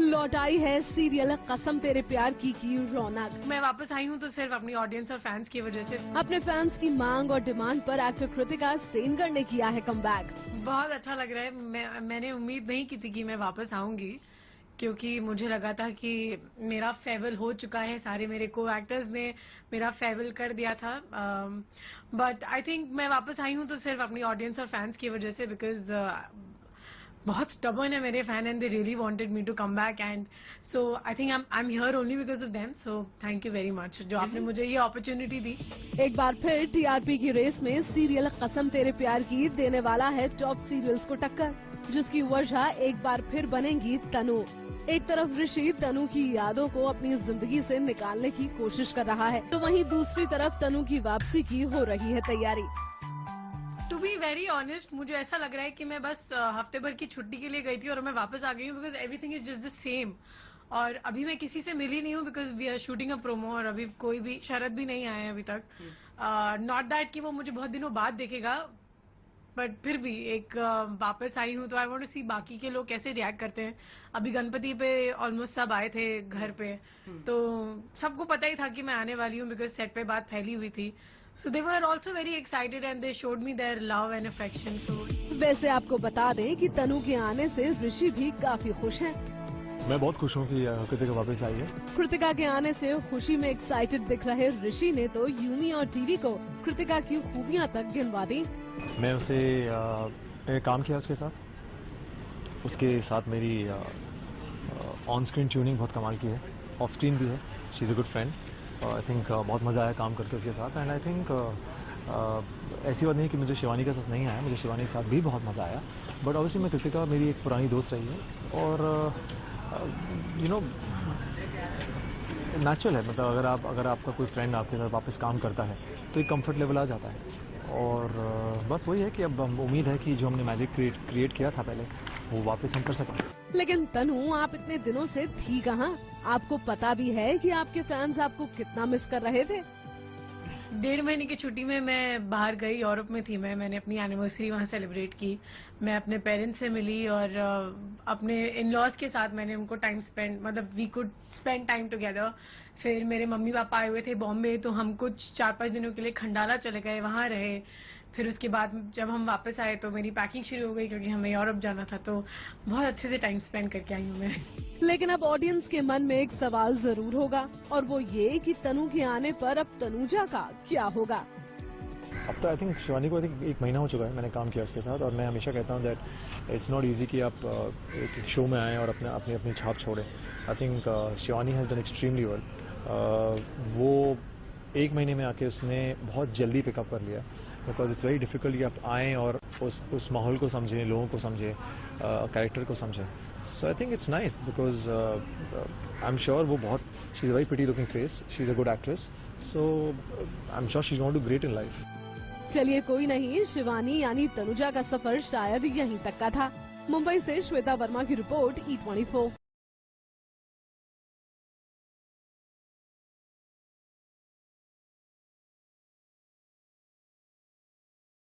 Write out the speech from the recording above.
लौट आई है सीरियल कसम तेरे प्यार की रौनक। मैं वापस आई हूँ तो सिर्फ अपनी ऑडियंस और फैंस की वजह से। अपने फैंस की मांग और डिमांड पर एक्टर कृतिका सेनगर ने किया है कमबैक। बहुत अच्छा लग रहा है। मैंने उम्मीद नहीं की थी कि मैं वापस आऊंगी, क्योंकि मुझे लगा था कि मेरा फेयरवेल हो चुका है, सारे मेरे को एक्टर्स ने मेरा फेयरवेल कर दिया था। बट आई थिंक मैं वापस आई हूँ तो सिर्फ अपनी ऑडियंस और फैंस की वजह से, बिकॉज बहुत स्टबर्न है मेरे fan and they really wanted me to come back, and so I think I am here only because of them. So thank you very much जो आपने मुझे ये अपॉर्चुनिटी दी। एक बार फिर टीआरपी की रेस में सीरियल कसम तेरे प्यार की देने वाला है टॉप सीरियल्स को टक्कर, जिसकी वजह एक बार फिर बनेंगी तनु। एक तरफ ऋषि तनु की यादों को अपनी जिंदगी से निकालने की कोशिश कर रहा है, तो वहीं दूसरी तरफ तनु की वापसी की हो रही है तैयारी। टू बी वेरी ऑनेस्ट, मुझे ऐसा लग रहा है कि मैं बस हफ्ते भर की छुट्टी के लिए गई थी और मैं वापस आ गई हूँ, because everything is just the same. और अभी मैं किसी से मिली नहीं हूँ because we are shooting a promo, और अभी कोई भी शरद भी नहीं आया है अभी तक। नॉट दैट कि वो मुझे बहुत दिनों बाद देखेगा, बट फिर भी एक वापस आई हूँ तो आई वांट टू सी बाकी के लोग कैसे रिएक्ट करते हैं। अभी गणपति पे ऑलमोस्ट सब आए थे घर पे, तो सबको पता ही था कि मैं आने वाली हूँ बिकॉज सेट पे बात फैली हुई थी। So they were also very excited and they showed me their love and affection. So वैसे आपको बता दें कि तनु के आने से ऋषि भी काफी खुश हैं। मैं बहुत खुश हूँ कि कृतिका वापस आई है। कृतिका के आने से खुशी में एक्साइटेड दिख रहे ऋषि ने तो यूमी और टीवी को कृतिका की खूबियां तक गिनवा दी। मैं मैंने काम किया उसके साथ मेरी ऑन स्क्रीन ट्यूनिंग बहुत कमाल की है, ऑफ स्क्रीन भी है। She is a good friend. I think बहुत मज़ा आया काम करके उसके साथ, एंड आई थिंक ऐसी बात नहीं कि मुझे शिवानी के साथ नहीं आया, मुझे शिवानी के साथ भी बहुत मज़ा आया। बट ऑब्वियसली मैं कृतिका मेरी एक पुरानी दोस्त रही है, और यू नो नेचुरल है। मतलब अगर आपका कोई फ्रेंड आपके साथ वापस काम करता है तो एक कंफर्ट लेवल आ जाता है, और बस वही है कि अब उम्मीद है कि जो हमने मैजिक क्रिएट किया था पहले, वो वापस हम कर सकें। लेकिन तनु, आप इतने दिनों से थी कहाँ? आपको पता भी है कि आपके फैंस आपको कितना मिस कर रहे थे? 1.5 महीने की छुट्टी में मैं बाहर गई, यूरोप में थी मैंने अपनी एनिवर्सरी वहाँ सेलिब्रेट की। मैं अपने पेरेंट्स से मिली और अपने इन लॉज के साथ मैंने उनको टाइम स्पेंड, मतलब we could spend time together. फिर मेरे मम्मी पापा आए हुए थे बॉम्बे, तो हम कुछ 4-5 दिनों के लिए खंडाला चले गए, वहाँ रहे। फिर उसके बाद जब हम वापस आए तो मेरी पैकिंग शुरू हो गई, क्योंकि हमें यूरोप जाना था। तो बहुत अच्छे से टाइम स्पेंड करके आई हूँ मैं। लेकिन अब ऑडियंस के मन में एक सवाल जरूर होगा, और वो ये कि तनु के आने पर अब तनुजा का क्या होगा? अब तो आई थिंक शिवानी को 1 महीना हो चुका है मैंने काम किया उसके साथ, और मैं हमेशा कहता हूँ दैट इट्स नॉट इजी कि आप एक शो में आएँ और अपनी छाप छोड़ें। I think Shivani has done extremely well. वो 1 महीने में आके उसने बहुत जल्दी पिकअप कर लिया, बिकॉज इट्स वेरी डिफिकल्ट कि आप आएँ और उस माहौल को समझें, लोगों को समझें, कैरेक्टर को समझें। So I think it's nice, because I am sure वो बहुत, she is very pretty looking face, she is a good actress, so I am sure she is going to do great in life. चलिए कोई नहीं, शिवानी यानी तनुजा का सफर शायद यहीं तक का था। मुंबई से श्वेता वर्मा की रिपोर्ट, E24।